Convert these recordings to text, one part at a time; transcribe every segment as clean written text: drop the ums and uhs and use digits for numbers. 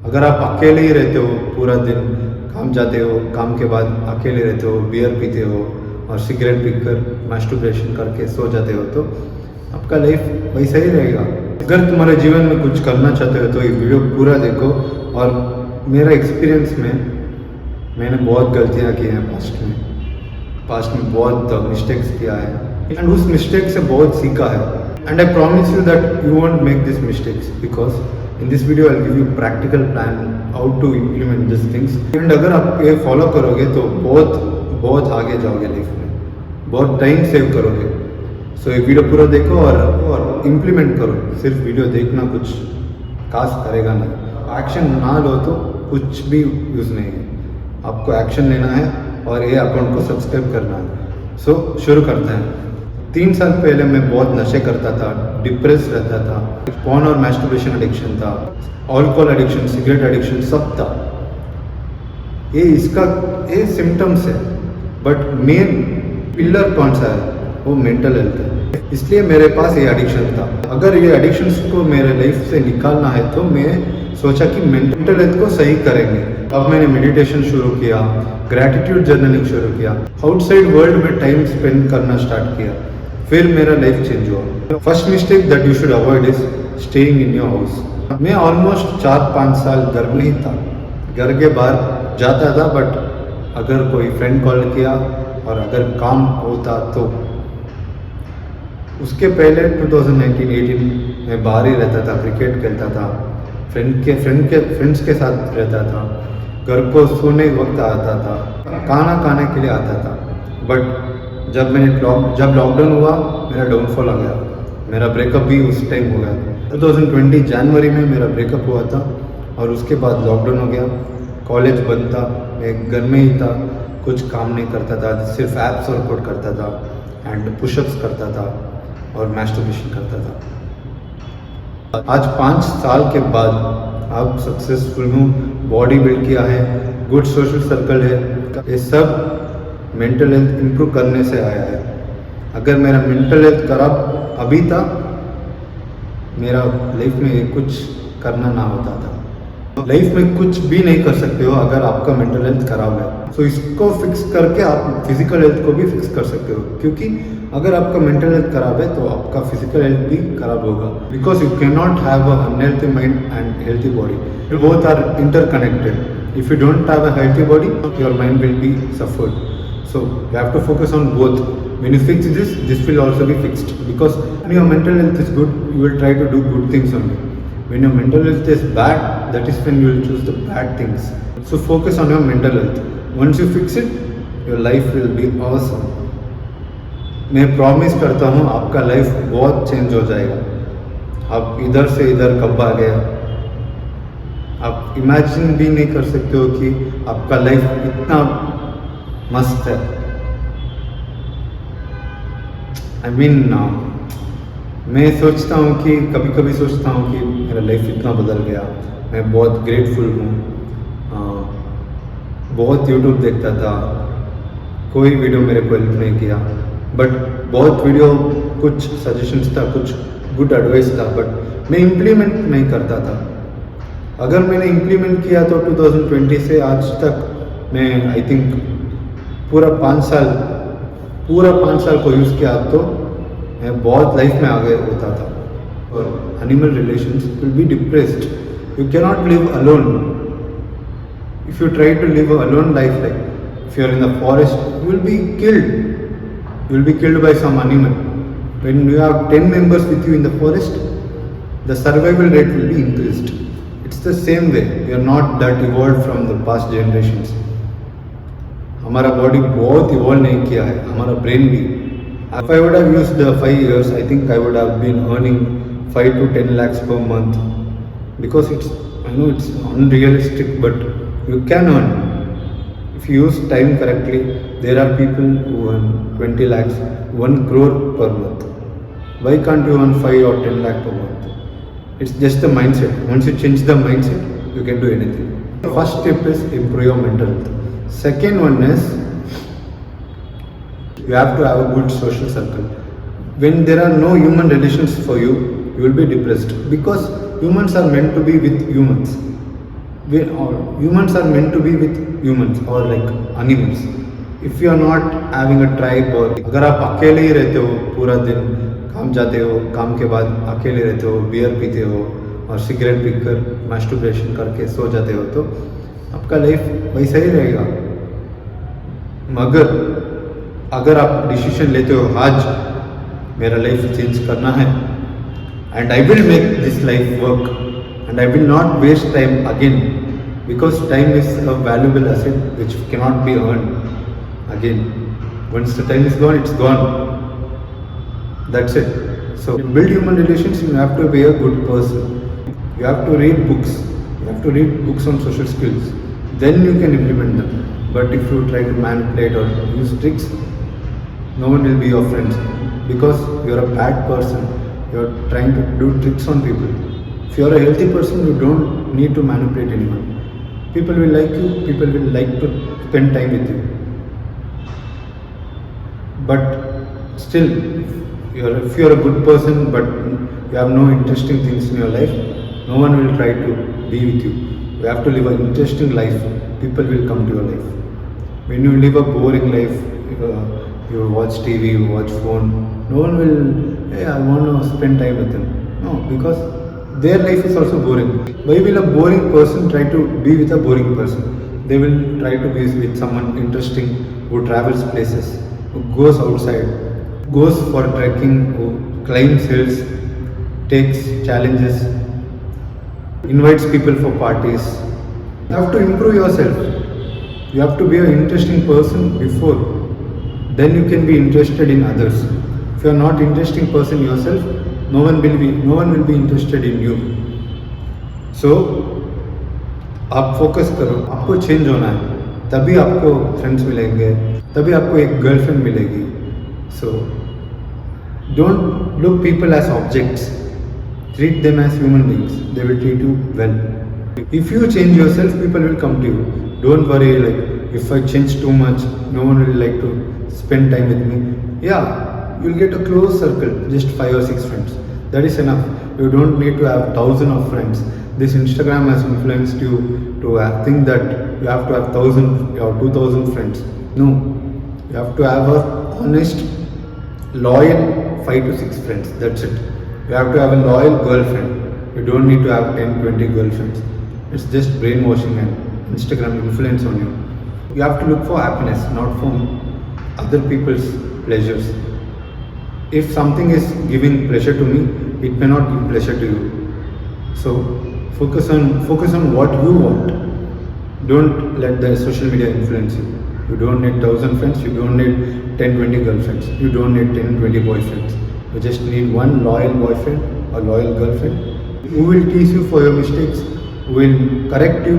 अगर आप अकेले ही रहते हो पूरा दिन, काम जाते हो, काम के बाद अकेले रहते हो, बियर पीते हो और सिगरेट पीकर मास्टरबेशन करके सो जाते हो, तो आपका लाइफ वैसा ही रहेगा। अगर तुम्हारे जीवन में कुछ करना चाहते हो तो ये वीडियो पूरा देखो। और मेरा एक्सपीरियंस में मैंने बहुत गलतियाँ की हैं पास्ट में बहुत मिस्टेक्स किया है एंड उस मिस्टेक से बहुत सीखा है। And I promise you that you won't make this mistakes because in this video I give you practical plan how to implement this things. एंड अगर आप ये फॉलो करोगे तो बहुत आगे जाओगे लाइफ में, बहुत टाइम सेव करोगे। सो ये वीडियो पूरा देखो और इम्प्लीमेंट करो। सिर्फ वीडियो देखना कुछ खास करेगा नहीं, एक्शन ना लो तो कुछ भी यूज़ नहीं है। आपको एक्शन लेना है और ये अकाउंट को सब्सक्राइब करना है। सो शुरू करते हैं। 3 साल पहले मैं बहुत नशे करता था, डिप्रेस रहता था, पॉर्न और मैस्टरबेशन एडिक्शन था, अल्कोहल एडिक्शन, सिगरेट एडिक्शन सब था। ये सिम्टम्स है, बट मेन पिलर कौन सा है? वो मेंटल हेल्थ है। इसलिए मेरे पास ये एडिक्शन था। अगर ये एडिक्शंस को मेरे लाइफ से निकालना है तो मैं सोचा कि मेंटल हेल्थ को सही करेंगे। अब मैंने मेडिटेशन शुरू किया, ग्रैटिट्यूड जर्नलिंग शुरू किया, आउटसाइड वर्ल्ड में टाइम स्पेंड करना स्टार्ट किया। फिर मेरा लाइफ चेंज हुआ। First mistake that you should avoid is staying in your house. मैं ऑलमोस्ट 4-5 साल घर में ही था, घर के बाहर जाता था, बट अगर कोई फ्रेंड कॉल किया और अगर काम होता तो। उसके पहले 2019-18 में बाहर ही रहता था, क्रिकेट खेलता था, फ्रेंड्स के साथ रहता था, घर को सोने वक्त आता था, खाना खाने के लिए आता था। बट जब लॉकडाउन हुआ मेरा डाउनफॉल आ गया। मेरा ब्रेकअप भी उस टाइम हो गया। 2020 जनवरी में मेरा ब्रेकअप हुआ था और उसके बाद लॉकडाउन हो गया। कॉलेज बंद था, मैं घर में ही था, कुछ काम नहीं करता था, सिर्फ ऐप्स वर्कआउट करता था एंड पुशअप्स करता था और मैस्टरबेशन करता था। आज 5 साल के बाद अब सक्सेसफुल हूँ, बॉडी बिल्ड किया है, गुड सोशल सर्कल है। ये सब मेंटल हेल्थ इम्प्रूव करने से आया है। अगर मेरा मेंटल हेल्थ खराब अभी था, मेरा लाइफ में कुछ करना ना होता था। लाइफ में कुछ भी नहीं कर सकते हो अगर आपका मेंटल हेल्थ खराब है। सो इसको फिक्स करके आप फिजिकल हेल्थ को भी फिक्स कर सकते हो, क्योंकि अगर आपका मेंटल हेल्थ खराब है तो आपका फिजिकल हेल्थ भी खराब होगा। Because you can not have a unhealthy mind and healthy body. Both are interconnected. If you don't have a healthy body, your mind will be suffered. So you have to focus on both. When you fix this will also be fixed. Because when your mental health is good, you will try to do good things only. When your mental health is bad, that is when you will choose the bad things. So focus on your mental health. Once you fix it, your life will be awesome. मैं promise करता हूँ आपका life बहुत change हो जाएगा। आप इधर से इधर कब आ गया, आप इमेजिन भी नहीं कर सकते हो कि आपका लाइफ इतना मस्त है। I mean, मैं सोचता हूँ कि कभी कभी सोचता हूँ कि मेरा लाइफ इतना बदल गया। मैं बहुत ग्रेटफुल हूँ। बहुत यूट्यूब देखता था, कोई वीडियो मेरे को हेल्प नहीं किया, बट बहुत वीडियो कुछ सजेशंस था, कुछ गुड एडवाइस था, बट मैं इम्प्लीमेंट नहीं करता था। अगर मैंने इम्प्लीमेंट किया तो 2020 से आज तक मैं आई थिंक पूरा 5 साल को यूज़ किया तो मैं बहुत लाइफ में आगे होता था। और animal relations will be depressed. You can not live alone. If you try to live alone life, like if you are in the forest, you will be killed by some animal. When you have 10 members with you in the forest, the survival rate will be increased. It's the same way. We are not that evolved from the past generations. हमारा body बहुत evolve नहीं किया है, हमारा brain भी। If I would have used 5 years, I think I would have been earning 5 to 10 lakhs per month. Because I know it's unrealistic, but you can earn. If you use time correctly, there are people who earn 20 lakhs, 1 crore per month. Why can't you earn 5 or 10 lakh per month? It's just the mindset. Once you change the mindset, you can do anything. The first step is improve your mental health. Second one is you have to have a good social circle. When there are no human relations for you, you will be depressed, because humans are meant to be with humans. humans are meant to be with humans or like animals. If you are not having a tribe or अगर आप अकेले ही रहते हो पूरा दिन, काम जाते हो, काम के बाद अकेले रहते हो, बियर पीते हो और सिगरेट पीकर मास्टरबेशन करके सो जाते हो, तो आपका लाइफ वैसा ही रहेगा. मगर अगर आप डिसीजन लेते हो आज मेरा लाइफ चेंज करना है and I will make this life work and I will not waste time again, because time is a valuable asset which cannot be earned again. Once the time is gone, it's gone. That's it. So to build human relations, you have to be a good person. You have to read books. You have to read books on social skills. Then you can implement them. But if you try to manipulate or use tricks, no one will be your friend, because you're a bad person. You're trying to do tricks on people. If you're a healthy person, you don't need to manipulate anyone. People will like you, people will like to spend time with you. But still, if you're a good person but you have no interesting things in your life, no one will try to be with you. You have to live an interesting life. People will come to your life. When you live a boring life, you watch TV, you watch phone, no one will, hey, I want to spend time with them. No, because their life is also boring. Why will a boring person try to be with a boring person? They will try to be with someone interesting who travels places, who goes outside, goes for trekking, who climbs hills, takes challenges, invites people for parties. You have to improve yourself. You have to be an interesting person before. Then you can be interested in others. If you are not interesting person yourself, no one will be interested in you. So आप focus करो, आपको change होना है, तभी आपको friends मिलेंगे, तभी आपको एक गर्लफ्रेंड मिलेगी. So don't look people as objects. Treat them as human beings. They will treat you well. If you change yourself, people will come to you. Don't worry, like if I change too much, no one will like to spend time with me. Yeah, you'll get a close circle, just 5 or 6 friends. That is enough. You don't need to have thousands of friends. This Instagram has influenced you to think that you have to have 1,000 or 2,000 friends. No, you have to have a honest, loyal 5 to 6 friends. That's it. You have to have a loyal girlfriend. You don't need to have 10, 20 girlfriends. It's just brainwashing and Instagram influence on you. You have to look for happiness, not from other people's pleasures. If something is giving pleasure to me, it may not give pleasure to you. So focus on what you want. Don't let the social media influence you. You don't need 1,000 friends. You don't need 10, 20 girlfriends. You don't need 10, 20 boyfriends. You just need one loyal boyfriend or loyal girlfriend who will tease you for your mistakes, who will correct you,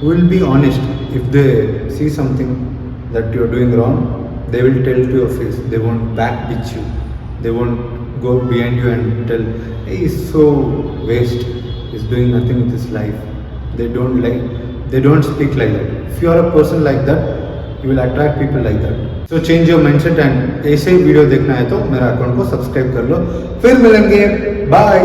who will be honest. If they see something that you are doing wrong, they will tell to your face. They won't backbitch you. They won't go behind you and tell, hey, he's so waste. He's doing nothing with his life. They don't speak like that. If you are a person like that, you will attract people like that. So change your mindset and ऐसे ही video देखना है तो मेरा account को subscribe कर लो. फिर मिलेंगे. Bye.